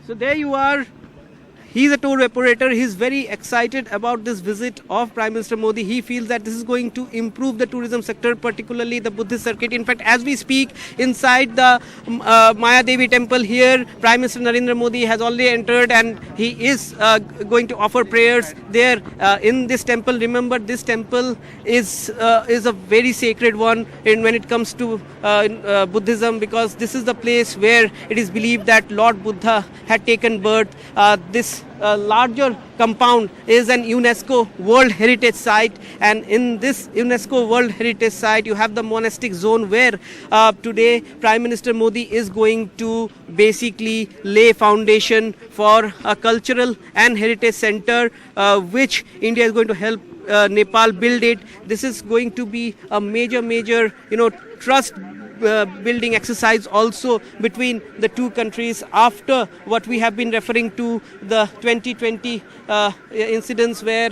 So there you are. He's a tour operator. He's very excited about this visit of Prime Minister Modi. He feels that this is going to improve the tourism sector, particularly the Buddhist circuit. In fact, as we speak, inside the Maya Devi temple here, Prime Minister Narendra Modi has already entered and he is going to offer prayers there in this temple. Remember, this temple is a very sacred one when it comes to Buddhism, because this is the place where it is believed that Lord Buddha had taken birth. This larger compound is an UNESCO World Heritage Site, and in this UNESCO World Heritage Site you have the monastic zone where today Prime Minister Modi is going to basically lay foundation for a cultural and heritage center which India is going to help Nepal build it. This is going to be a major trust building exercise also between the two countries after what we have been referring to, the 2020 incidents where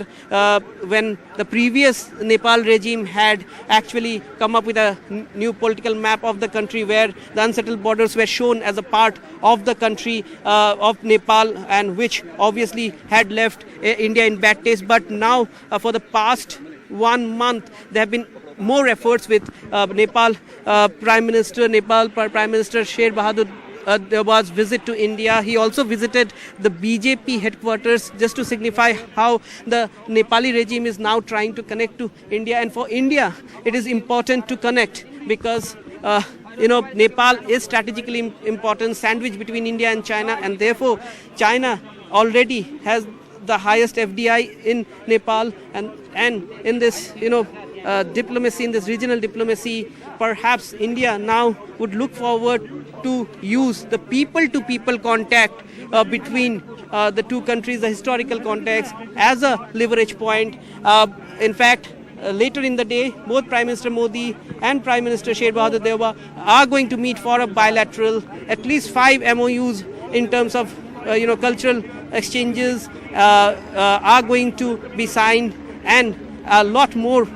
when the previous Nepal regime had actually come up with a new political map of the country where the unsettled borders were shown as a part of the country of Nepal, and which obviously had left India in bad taste. But now for the past 1 month there have been more efforts with Nepal Prime Minister Sher Bahadur Deuba's visit to India. He also visited the BJP headquarters just to signify how the Nepali regime is now trying to connect to India. And for India, it is important to connect because Nepal is strategically important, sandwich between India and China, and therefore China already has the highest FDI in Nepal, and in this diplomacy, in this regional diplomacy, perhaps India now would look forward to use the people-to-people contact between the two countries, the historical context, as a leverage point. In fact, later in the day, both Prime Minister Modi and Prime Minister Sher Bahadur Deuba are going to meet for a bilateral, at least 5 MOUs in terms of cultural exchanges are going to be signed, and a lot more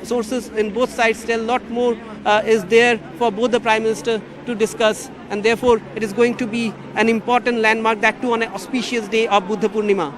sources in both sides tell a lot more is there for both the Prime Minister to discuss, and therefore it is going to be an important landmark, that too on an auspicious day of Buddha Purnima.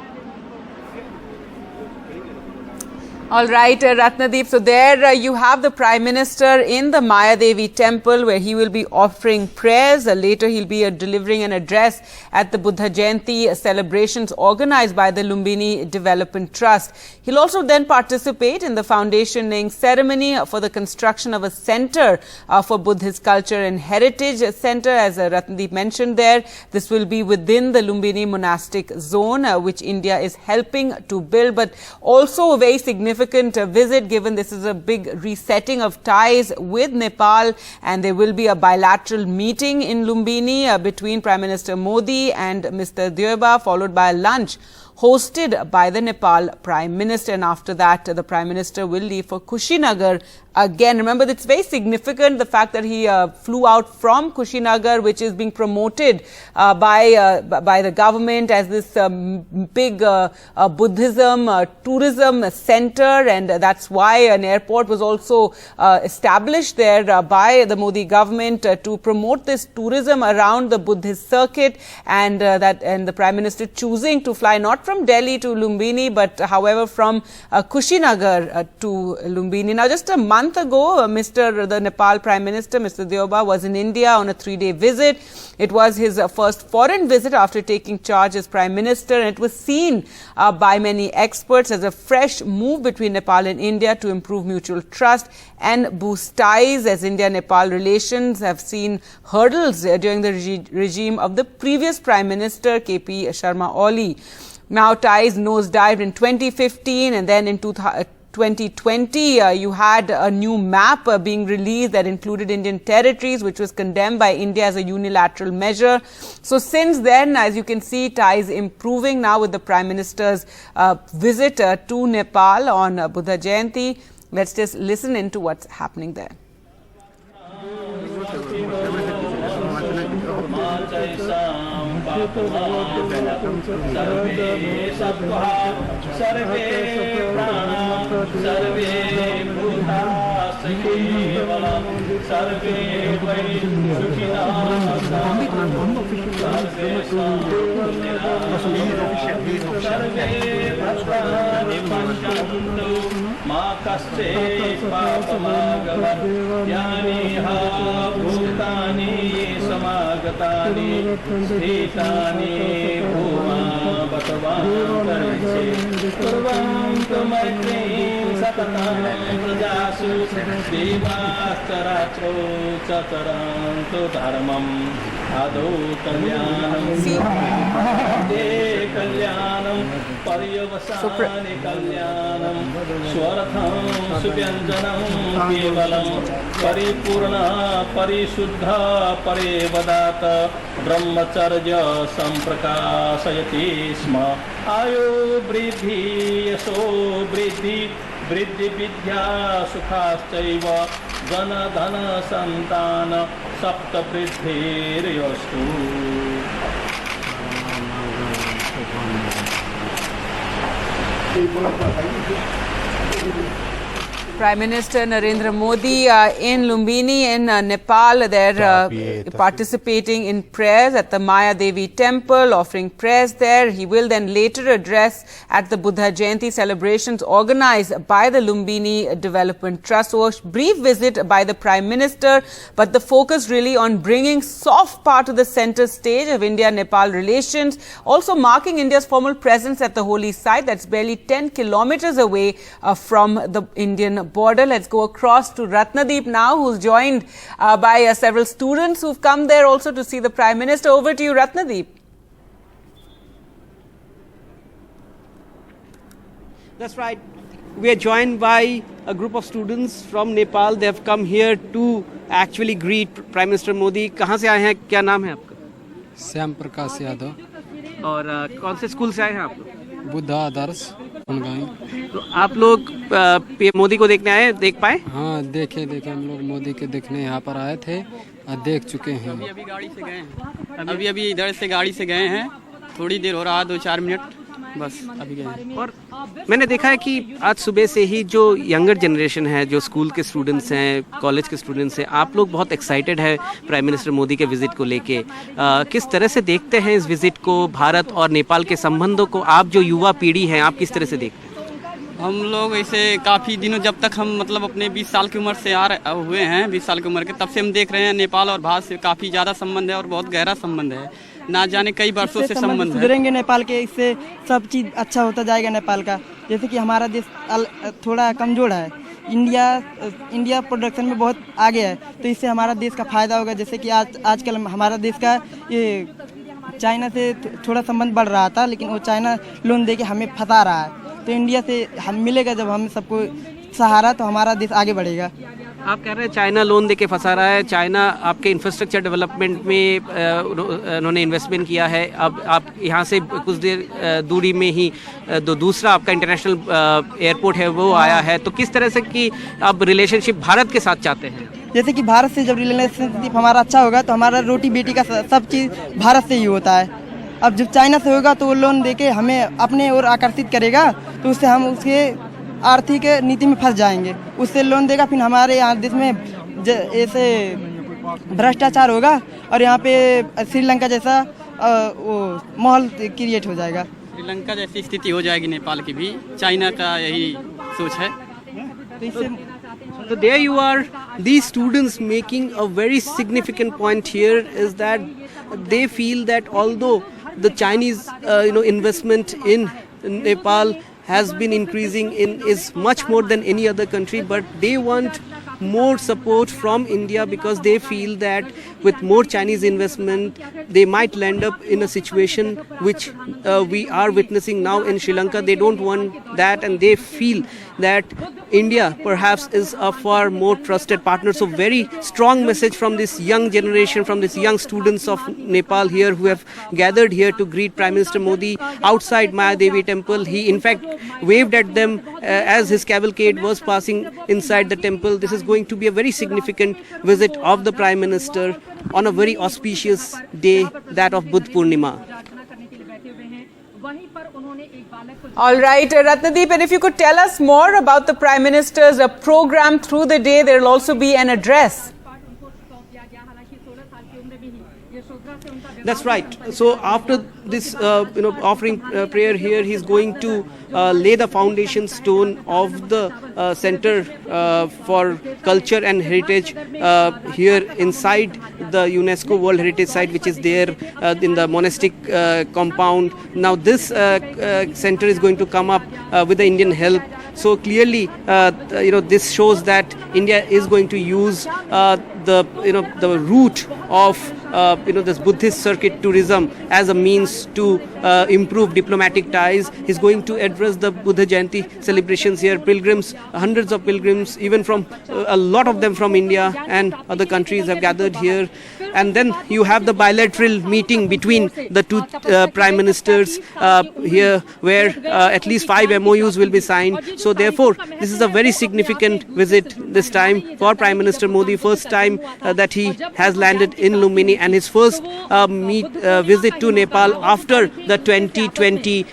All right, Ratnadeep. So there you have the Prime Minister in the Maya Devi temple where he will be offering prayers. Later he'll be delivering an address at the Buddha Jayanti celebrations organized by the Lumbini Development Trust. He'll also then participate in the foundation laying ceremony for the construction of a center for Buddhist culture and heritage center, as Ratnadeep mentioned there. This will be within the Lumbini monastic zone, which India is helping to build, but also a very significant visit, given this is a big resetting of ties with Nepal, and there will be a bilateral meeting in Lumbini between Prime Minister Modi and Mr. Deuba, followed by a lunch hosted by the Nepal Prime Minister. And after that, the Prime Minister will leave for Kushinagar again. Remember, it's very significant, the fact that he flew out from Kushinagar, which is being promoted by the government as this big Buddhism tourism center, and that's why an airport was also established there by the Modi government to promote this tourism around the Buddhist circuit, and the Prime Minister choosing to fly not from Delhi to Lumbini, but however from Kushinagar to Lumbini. Now, just a month ago, the Nepal Prime Minister, Mr. Deuba, was in India on a 3-day visit. It was his first foreign visit after taking charge as Prime Minister, and it was seen by many experts as a fresh move between Nepal and India to improve mutual trust and boost ties, as India-Nepal relations have seen hurdles during the regime of the previous Prime Minister, KP Sharma Oli. Now, ties nosedived in 2015, and then in 2020, you had a new map being released that included Indian territories, which was condemned by India as a unilateral measure. So since then, as you can see, ties improving now with the Prime Minister's visit to Nepal on Buddha Jayanti. Let's just listen into what's happening there. सर्वे भद्राणि पश्यन्तु मा कश्चित् पापमागमत् यानि भूतानि समागतानि स्थितानि भूमावतवान्तरिक्षे कुर्वन्तु मैत्रीं सततं प्रजासु देवाश्चरात्रो च चरन्तु धर्मम् आदौ कल्याणं कल्याणं पर्यवसाने कल्याणं स्वर्थं सुव्यञ्जनं केवलं परिपूर्ण परिशुद्ध परेवदात ब्रह्मचर्य सम्प्रकाशयति स्म आयो वृद्धि यशो वृद्धि वृद्धि विद्या सुखाश्चैव जन धन संतान सप्त वृद्धिर्यस्तु। Prime Minister Narendra Modi in Lumbini in Nepal. They're participating in prayers at the Maya Devi temple, offering prayers there. He will then later address at the Buddha Jayanti celebrations organized by the Lumbini Development Trust. So a brief visit by the Prime Minister, but the focus really on bringing soft power to the center stage of India-Nepal relations, also marking India's formal presence at the holy site that's barely 10 kilometers away from the Indian border. Let's go across to Ratnadeep now, who's joined by several students who've come there also to see the Prime Minister. Over to you, Ratnadeep. That's right. We are joined by a group of students from Nepal. They have come here to actually greet Prime Minister Modi. कहाँ से आए हैं? क्या नाम है आपका? श्याम प्रकाश यादव। और कौन से स्कूल से आए हैं आप लोग? बुद्धा आदर्श। तो आप लोग पीएम मोदी को देखने आए, देख पाए? हाँ, देखे हम लोग मोदी के देखने यहाँ पर आए थे और देख चुके हैं। अभी गाड़ी से गए हैं, अभी इधर से गाड़ी से गए हैं, थोड़ी देर हो रहा है, 2-4 मिनट बस अभी गए हैं। और मैंने देखा है कि आज सुबह से ही जो यंगर जनरेशन है, जो स्कूल के स्टूडेंट्स हैं, कॉलेज के स्टूडेंट्स हैं, आप लोग बहुत एक्साइटेड है प्राइम मिनिस्टर मोदी के विजिट को लेके। किस तरह से देखते हैं इस विजिट को, भारत और नेपाल के संबंधों को? आप जो युवा पीढ़ी है, आप किस तरह से देखते हैं? हम लोग ऐसे काफ़ी दिनों, जब तक हम मतलब अपने 20 साल की उम्र से हुए हैं, 20 साल की उम्र के, तब से हम देख रहे हैं नेपाल और भारत से काफ़ी ज़्यादा संबंध है और बहुत गहरा संबंध है, ना जाने कई वर्षों से संबंध है। सुधरेंगे नेपाल के, इससे सब चीज़ अच्छा होता जाएगा नेपाल का। जैसे कि हमारा देश थोड़ा कमज़ोर है, इंडिया प्रोडक्शन में बहुत आगे है, तो इससे हमारा देश का फ़ायदा होगा। जैसे कि आजकल हमारा देश का ये चाइना से थोड़ा संबंध बढ़ रहा था, लेकिन वो चाइना लोन दे के हमें फंसा रहा है, तो इंडिया से हम मिलेगा जब हम सबको सहारा, तो हमारा देश आगे बढ़ेगा। आप कह रहे हैं चाइना लोन देके फंसा रहा है, चाइना आपके इंफ्रास्ट्रक्चर डेवलपमेंट में उन्होंने इन्वेस्टमेंट किया है। अब आप यहाँ से कुछ देर दूरी में ही दूसरा आपका इंटरनेशनल एयरपोर्ट है वो आया है, तो किस तरह से कि आप रिलेशनशिप भारत के साथ चाहते हैं? जैसे कि भारत से जब रिलेशनशिप हमारा अच्छा होगा, तो हमारा रोटी बेटी का सब चीज़ भारत से ही होता है। अब जब चाइना से होगा तो वो लोन देके हमें अपने ओर आकर्षित करेगा, तो उससे हम उसके आर्थिक नीति में फंस जाएंगे। उससे लोन देगा, फिर हमारे यहाँ देश में ऐसे भ्रष्टाचार होगा और यहाँ पे श्रीलंका जैसा वो माहौल क्रिएट हो जाएगा। श्रीलंका जैसी स्थिति हो जाएगी नेपाल की भी, चाइना का यही सोच है। So there you are, these students making a very significant point here is that they feel that although the Chinese investment in Nepal has been increasing is much more than any other country, but they want more support from India because they feel that with more Chinese investment they might land up in a situation which we are witnessing now in Sri Lanka. They don't want that, and they feel that India perhaps is a far more trusted partner. So very strong message from this young generation, from these young students of Nepal here who have gathered here to greet Prime Minister Modi outside Maya Devi temple. He in fact waved at them as his cavalcade was passing inside the temple. This is going to be a very significant visit of the Prime Minister on a very auspicious day, that of Buddha Purnima. All right, Ratnadeep, and if you could tell us more about the Prime Minister's program through the day. There will also be an address. That's right. So after this offering prayer here, he's going to lay the foundation stone of the Center for Culture and Heritage here inside the UNESCO World Heritage Site, which is there in the monastic compound. Now this center is going to come up with the Indian help. So clearly, this shows that India is going to use the route of this Buddhist circuit tourism as a means to improve diplomatic ties. He's going to address the Buddha Jayanti celebrations here. Pilgrims, hundreds of pilgrims, even from a lot of them from India and other countries have gathered here. And then you have the bilateral meeting between the two prime ministers here, where at least 5 MOUs will be signed. So therefore, this is a very significant visit this time for Prime Minister Modi. First time that he has landed in Lumbini, and his first visit to Nepal after the 2020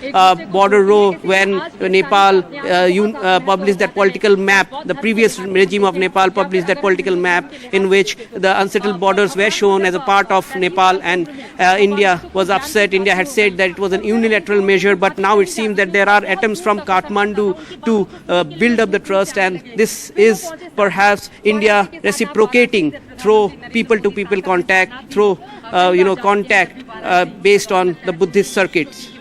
border row, when Nepal published that political map. The previous regime of Nepal published that political map in which the unsettled borders were shown as a part of Nepal, and India was upset. India had said that it was an unilateral measure, but now it seems that there are attempts from Kathmandu to build up the trust, and this is perhaps India reciprocating through people-to-people contact, through contact based on the Buddhist circuits.